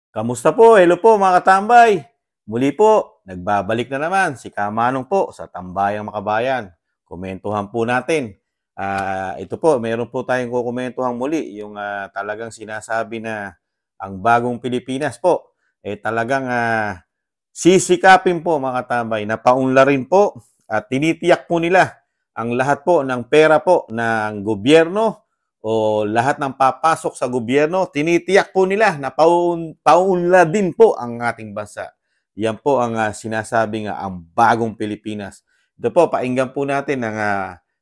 Kamusta po? Hello po mga katambay. Muli po, nagbabalik na naman si Kamanong po sa Tambayang Makabayan. Komentuhan po natin. Ito po, meron po tayong kukomentuhan muli yung talagang sinasabi na ang bagong Pilipinas po talagang sisikapin po mga katambay na paunlarin po at tinitiyak po nila ang lahat po ng pera po ng gobyerno o lahat ng papasok sa gobyerno, tinitiyak po nila na paunla din po ang ating bansa. Yan po ang sinasabi nga ang bagong Pilipinas. Ito po, painggan po natin ang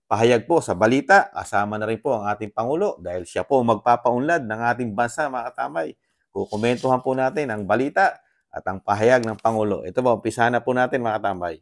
pahayag po sa balita. Kasama na rin po ang ating Pangulo dahil siya po magpapaunlad ng ating bansa, mga katamay. Kukomentuhan po natin ang balita at ang pahayag ng Pangulo. Ito po, umpisa na po natin mga katambay.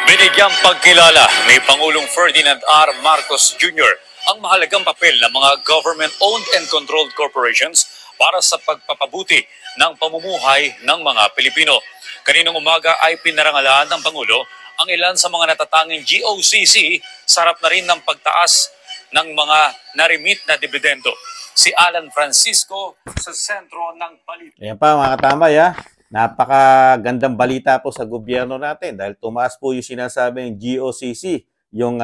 Binigyang pagkilala ni Pangulong Ferdinand R. Marcos Jr. ang mahalagang papel ng mga government-owned and controlled corporations para sa pagpapabuti ng pamumuhay ng mga Pilipino. Kaninang umaga ay pinarangalan ng Pangulo ang ilan sa mga natatanging GOCC sa harap na rin ng pagtaas ng mga narimit na dividendo. Si Alan Francisco sa sentro ng balita. Ayan pa mga katambay ha. Napakagandang balita po sa gobyerno natin dahil tumaas po yung sinasabing GOCC, yung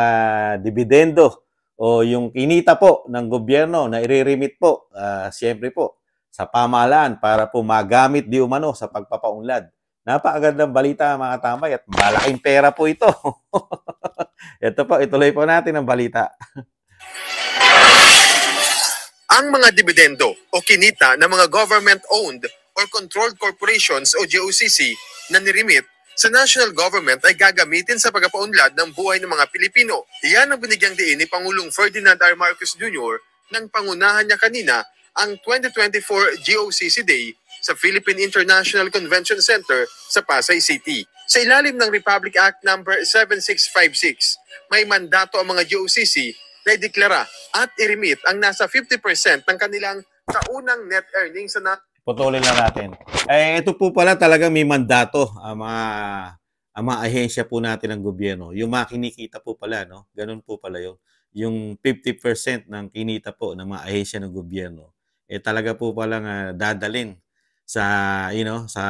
dividendo o yung kinita po ng gobyerno na i-remit po, siyempre po, sa pamahalaan para po magamit di umano sa pagpapaunlad. Napakagandang balita mga tambay at malaking pera po ito. Ito po, ituloy po natin ang balita. Ang mga dividendo o kinita ng mga government-owned or controlled corporations o GOCC na nirimit sa national government ay gagamitin sa pagpapaunlad ng buhay ng mga Pilipino. Iyan ang binigyang diin ni Pangulong Ferdinand R. Marcos Jr. nang pangunahan niya kanina ang 2024 GOCC Day sa Philippine International Convention Center sa Pasay City. Sa ilalim ng Republic Act No. 7656, may mandato ang mga GOCC na ideklara at irimit ang nasa 50% ng kanilang kaunang net earnings sa Putulin lang natin. Ito po pala talagang may mandato ang mga ahensya po natin ng gobyerno. Yung mga kinikita po pala, no? Ganun po pala yun. Yung 50% ng kinita po ng mga ahensya ng gobyerno, talaga po palang dadalin sa, sa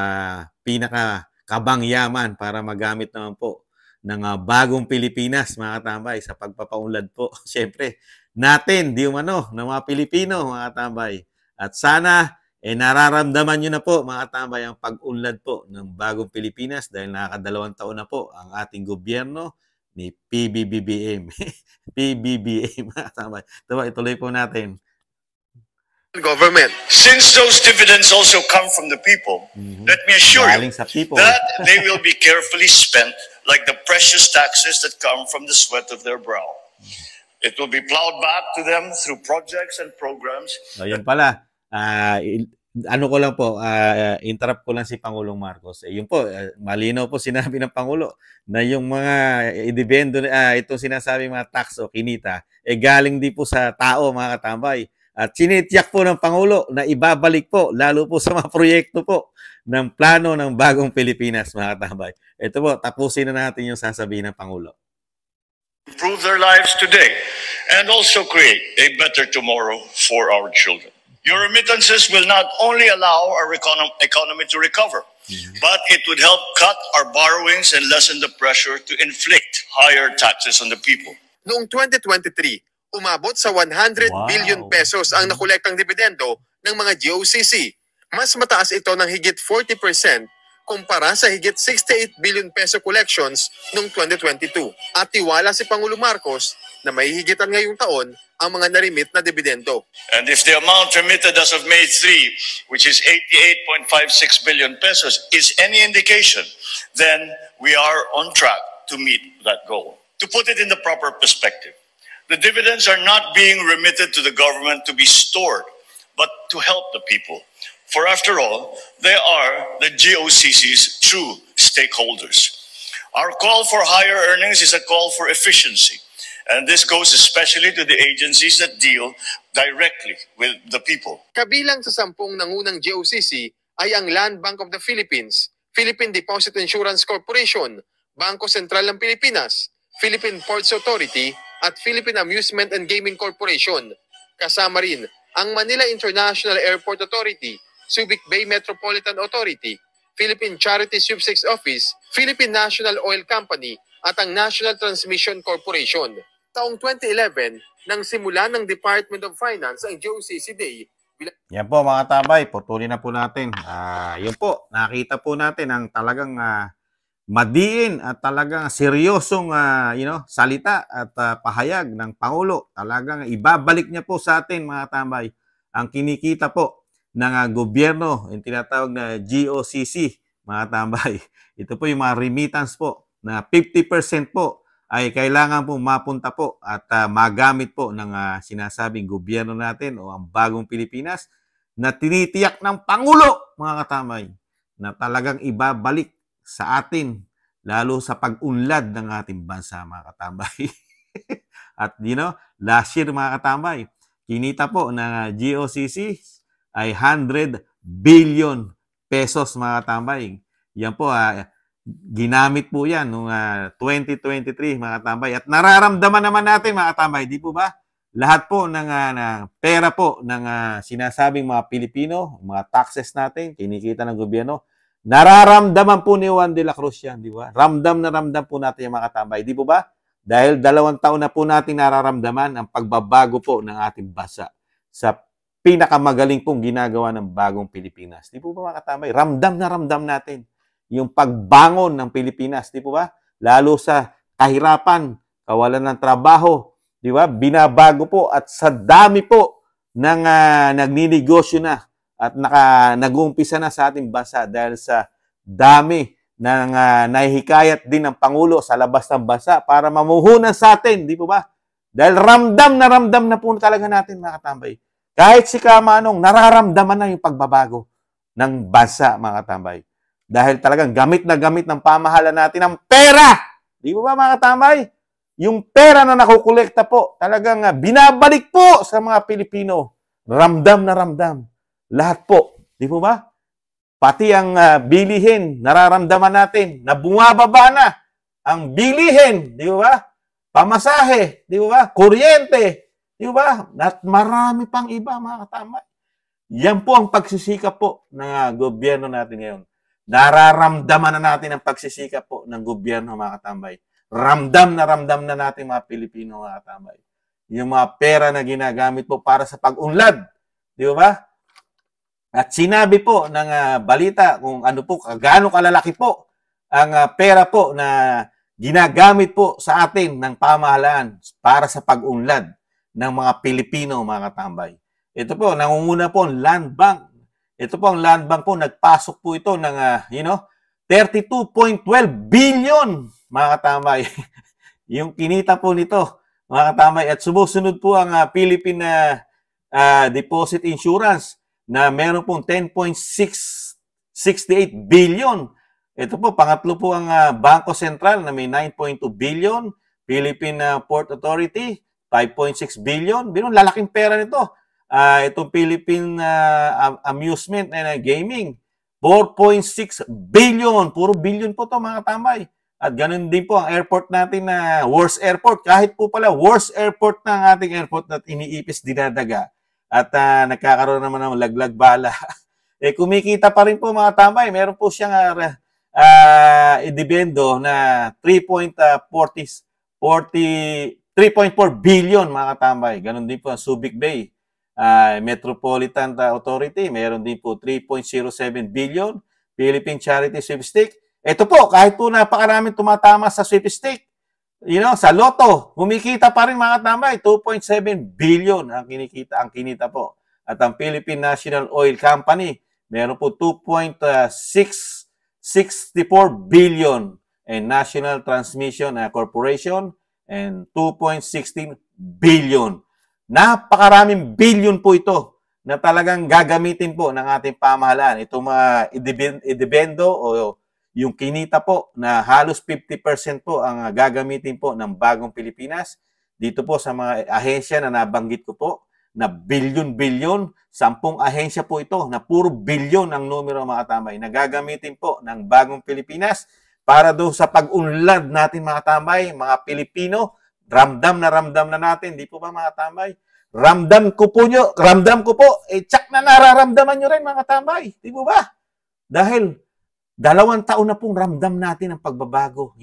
pinaka kabangyaman para magamit naman po ng bagong Pilipinas, mga tambay, sa pagpapaunlad po. Siyempre, natin, di umano, ng mga Pilipino, mga tambay. At sana, nararamdaman nyo na po mga tambay ang pag-unlad po ng bagong Pilipinas dahil nakakadalawang taon na po ang ating gobyerno ni PBBM. PBBM mga tambay. Ituloy po natin. Government. Since those dividends also come from the people, let me assure you that they will be carefully spent like the precious taxes that come from the sweat of their brow. It will be plowed back to them through projects and programs. Yan pala. Ano ko lang po, interrupt ko lang si Pangulong Marcos. Yun po, malinaw po sinabi ng Pangulo na yung mga idibendo, itong sinasabi mga tax o kinita, galing di po sa tao mga katambay. At sinitiyak po ng Pangulo na ibabalik po, lalo po sa mga proyekto po ng plano ng bagong Pilipinas mga katambay. Ito po, tapusin na natin yung sasabihin ng Pangulo. Improve their lives today and also create a better tomorrow for our children. Your remittances will not only allow our economy to recover, but it would help cut our borrowings and lessen the pressure to inflict higher taxes on the people. Noong 2023, umabot sa 100 billion pesos ang nakolektang dividendo ng mga GOCC. Mas mataas ito ng higit 40% kumpara sa higit 68 billion peso collections noong 2022. At tiwala si Pangulo Marcos na may higitan ngayong taon ang mga narimit na dividendo. And if the amount remitted as of May 3, which is 88.56 billion pesos, is any indication, then we are on track to meet that goal. To put it in the proper perspective, the dividends are not being remitted to the government to be stored, but to help the people. For after all, they are the GOCC's true stakeholders. Our call for higher earnings is a call for efficiency. And this goes especially to the agencies that deal directly with the people. Kabilang sa 10 nangunang GOCC ay ang Land Bank of the Philippines, Philippine Deposit Insurance Corporation, Bangko Sentral ng Pilipinas, Philippine Ports Authority at Philippine Amusement and Gaming Corporation. Kasama rin ang Manila International Airport Authority, Subic Bay Metropolitan Authority, Philippine Charity Sweepstakes Office, Philippine National Oil Company at ang National Transmission Corporation. Taong 2011, nang simula ng Department of Finance ang GOCC Day. Yan po mga tambay, putulin na po natin. Yun po, nakita po natin ang talagang madiin at talagang seryosong salita at pahayag ng Pangulo. Talagang ibabalik niya po sa atin mga tambay ang kinikita po ng gobyerno, yung tinatawag na GOCC mga tambay. Ito po yung mga remittance po na 50% po ay kailangan po mapunta po at magamit po ng sinasabing gobyerno natin o ang bagong Pilipinas na tinitiyak ng Pangulo mga katambay na talagang ibabalik sa atin, lalo sa pag-unlad ng ating bansa, mga katambay. At, last year, mga katambay, kinita po ng GOCC ay 100 billion pesos, mga katambay. Yan po, ginamit po yan noong 2023, mga katambay. At nararamdaman naman natin, mga katambay, di po ba? Lahat po ng pera po ng sinasabing mga Pilipino, mga taxes natin, kinikita ng gobyerno, nararamdaman po ni Juan de la Cruz yan, di ba? Ramdam na ramdam po natin yung mga katambay, di po ba? Dahil 2 taon na po natin nararamdaman ang pagbabago po ng ating bansa sa pinakamagaling pong ginagawa ng bagong Pilipinas. Di po ba mga katambay? Ramdam na ramdam natin yung pagbangon ng Pilipinas, di po ba? Lalo sa kahirapan, kawalan ng trabaho, di ba? Binabago po at sa dami po ng nagninegosyo na at nag-uumpisa na sa ating bansa dahil sa dami ng nahihikayat din ng Pangulo sa labas ng bansa para mamuhunan sa atin, di po ba? Dahil ramdam na po talaga natin mga katambay. Kahit si Kamanong, nararamdaman na yung pagbabago ng bansa mga katambay. Dahil talagang gamit na gamit ng pamahalaan natin ang pera. Di po ba mga katambay? Yung pera na nakukolekta po, talagang binabalik po sa mga Pilipino. Ramdam na ramdam. Lahat po. Di po ba? Pati ang bilihin, nararamdaman natin na bumababa na ang bilihin. Di ba? Pamasahe. Di ba? Kuryente. Di ba? At marami pang iba mga katambay. Yan po ang pagsisikap po ng gobyerno natin ngayon. Nararamdaman na natin ang pagsisikap po ng gobyerno mga katambay. Ramdam na natin mga Pilipino mga katambay. Yung mga pera na ginagamit po para sa pag-unlad. Di ba? At sinabi po ng balita kung ano po, gaano kalalaki po ang pera po na ginagamit po sa atin ng pamahalaan para sa pag-unlad ng mga Pilipino mga katambay. Ito po, nangunguna po ang Land Bank. Ito po ang Land Bank po, nagpasok po ito ng 32.12 billion mga katambay. Yung kinita po nito, mga katambay. At sumusunod po ang Philippine Deposit Insurance na meron pong 10.68 billion. Ito po, pangatlo po ang Bangko Sentral na may 9.2 billion. Philippine Port Authority, 5.6 billion. Lalaking pera nito. Itong Philippine Amusement and Gaming, 4.6 billion. Puro billion po to mga katambay. At ganun din po ang airport natin na worst airport. Kahit po pala worst airport na ang ating airport na iniipis dinadaga. At nagkakaroon naman ng laglag bala. Kumikita pa rin po mga tambay. Meron po siyang idibendo na 3.4 billion mga katambay. Ganun din po ang Subic Bay Metropolitan Authority. Meron din po 3.07 billion. Philippine Charity Sweepstakes. Ito po, kahit po napakaraming tumatama sa sweepstake, sa loto, kumikita pa rin mga tambay, 2.7 billion ang kinita po. At ang Philippine National Oil Company, meron po 2.664 billion and National Transmission Corporation and 2.16 billion. Napakaraming billion po ito na talagang gagamitin po ng ating pamahalaan. Itong mga idibendo o yung kinita po na halos 50% po ang gagamitin po ng bagong Pilipinas. Dito po sa mga ahensya na nabanggit ko po na bilyon-bilyon, 10 ahensya po ito na puro bilyon ang numero mga tambay na gagamitin po ng bagong Pilipinas para doon sa pag-unlad natin mga tambay, mga Pilipino. Ramdam na natin, di po ba mga tambay? Ramdam ko po, tsak na nararamdaman nyo rin mga tambay. Di ba ba? Dahil 2 taon na pong ramdam natin ang pagbabago,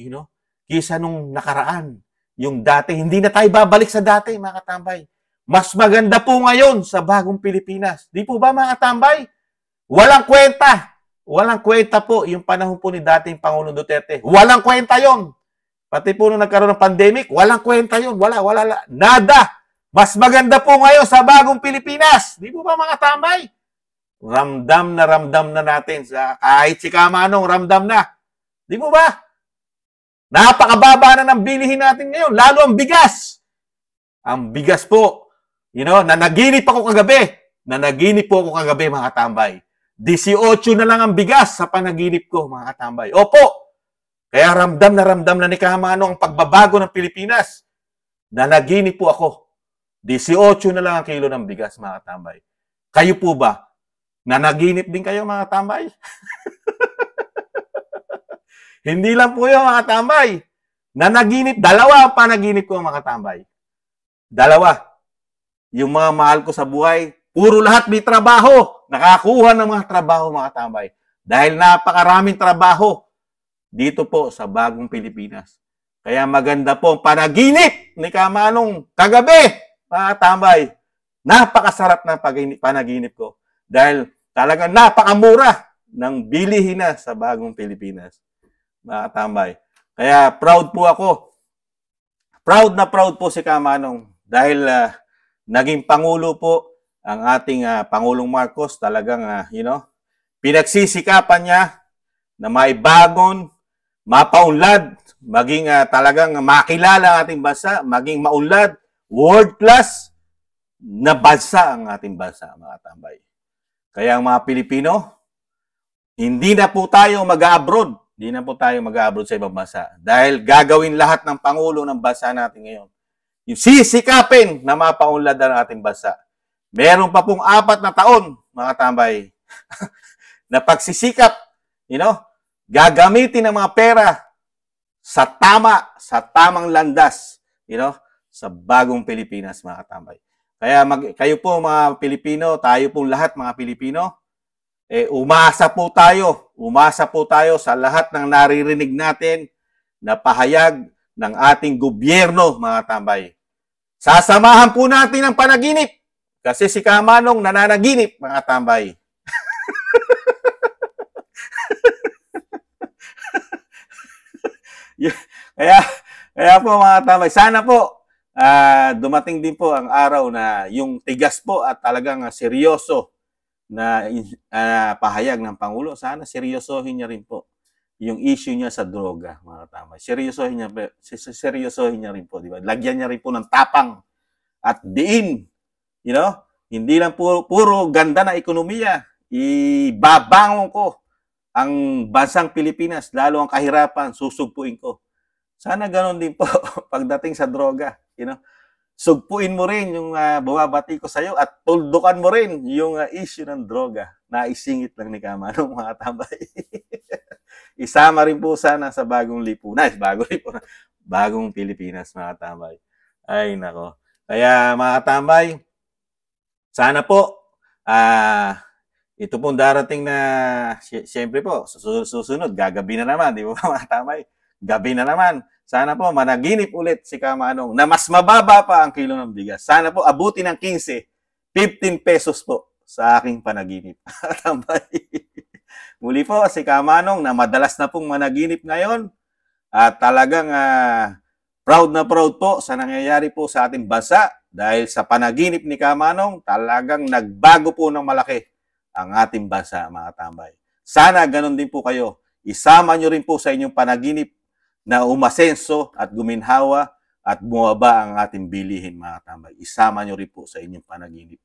kisa nung nakaraan. Yung dati, hindi na tayo babalik sa dati mga tambay. Mas maganda po ngayon sa bagong Pilipinas. Di po ba mga tambay? Walang kwenta. Walang kwenta po yung panahon po ni dating Pangulong Duterte. Walang kwenta yon. Pati po nung nagkaroon ng pandemic, walang kwenta yon. Wala. Nada. Mas maganda po ngayon sa bagong Pilipinas. Di po ba mga tambay? Ramdam na natin. Kahit si Kamanong, ramdam na. Di po ba? Napakababa na ng bilihin natin ngayon. Lalo ang bigas. Ang bigas po. Nanaginip ako kagabi mga tambay. 18 na lang ang bigas sa panaginip ko mga tambay. Opo. Kaya ramdam na ni Kamanong ang pagbabago ng Pilipinas. Nanaginip po ako. 18 na lang ang kilo ng bigas, mga tambay. Kayo po ba? Nanaginip din kayo, mga tambay? Hindi lang po yun, mga tambay. Nanaginip, 2 ang panaginip ko, mga tambay. 2. Yung mga mahal ko sa buhay, puro lahat may trabaho. Nakakuha ng mga trabaho, mga tambay. Dahil napakaraming trabaho dito po sa bagong Pilipinas. Kaya maganda po ang panaginip ni Kamanong kagabi. Mga tambay, napakasarap na panaginip ko dahil talagang napakamura ng bilihin na sa bagong Pilipinas. Mga tambay. Kaya proud po ako. Proud po si Kamanong dahil naging Pangulo po ang ating Pangulong Marcos. Talagang, pinagsisikapan niya na maibagon, mapaunlad, maging talagang makilala ang ating bansa, maging maunlad, world class na bansa ang ating bansa, mga tambay. Kaya ang mga Pilipino, hindi na po tayo mag-abroad. Hindi na po tayo mag-abroad sa ibang bansa. Dahil gagawin lahat ng Pangulo ng bansa natin ngayon. Yung sisikapin na mapaunlad ang ating bansa. Meron pa pong 4 na taon, mga tambay, na pagsisikap, gagamitin ng mga pera sa tamang landas, sa bagong Pilipinas, mga tambay. Kaya kayo po mga Pilipino, tayo po lahat mga Pilipino, umasa po tayo sa lahat ng naririnig natin na pahayag ng ating gobyerno, mga tambay. Sasamahan po natin ang panaginip kasi si Kamanong nananaginip, mga tambay. Kaya po mga tambay, sana po dumating din po ang araw na yung tigas po at talagang seryoso na pahayag ng Pangulo, sana seryosohin niya rin po yung issue niya sa droga, mga tambay. Seryosohin niya rin po, di ba? Lagyan niya rin po ng tapang at diin, hindi lang puro ganda na ekonomiya, ibabangon ko ang bansang Pilipinas, lalo ang kahirapan, susugpuin ko. Sana ganoon din po pagdating sa droga, Sugpuin mo rin yung bumabati ko sa iyo at tuldukan mo rin yung issue ng droga. Naisingit lang ni Kamanong, mga tambay. Isama rin po sana sa bagong lipunan. Bagong Pilipinas, mga tambay. Ay, nako. Kaya, mga tambay, sana po, ito pong darating na, siyempre po, susunod, gagabi na naman, di ba, mga tambay? Gabi na naman. Sana po managinip ulit si Kamanong na mas mababa pa ang kilo ng bigas. Sana po abuti ng 15 pesos po sa aking panaginip. Muli po si Kamanong na madalas na pong managinip ngayon at talagang proud na proud po sa nangyayari po sa ating bansa dahil sa panaginip ni Kamanong talagang nagbago po ng malaki ang ating bansa, mga tambay. Sana ganun din po kayo. Isama nyo rin po sa inyong panaginip na umasenso at guminhawa at bumaba ang ating bilihin, mga tambay. Isama nyo rin po sa inyong panaginip.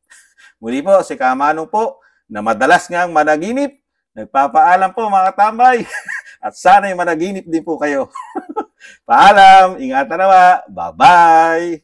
Muli po, si Kamanong po, na madalas ngang managinip, nagpapaalam po, mga tambay. At sana'y managinip din po kayo. Paalam, ingatan nawa, bye-bye!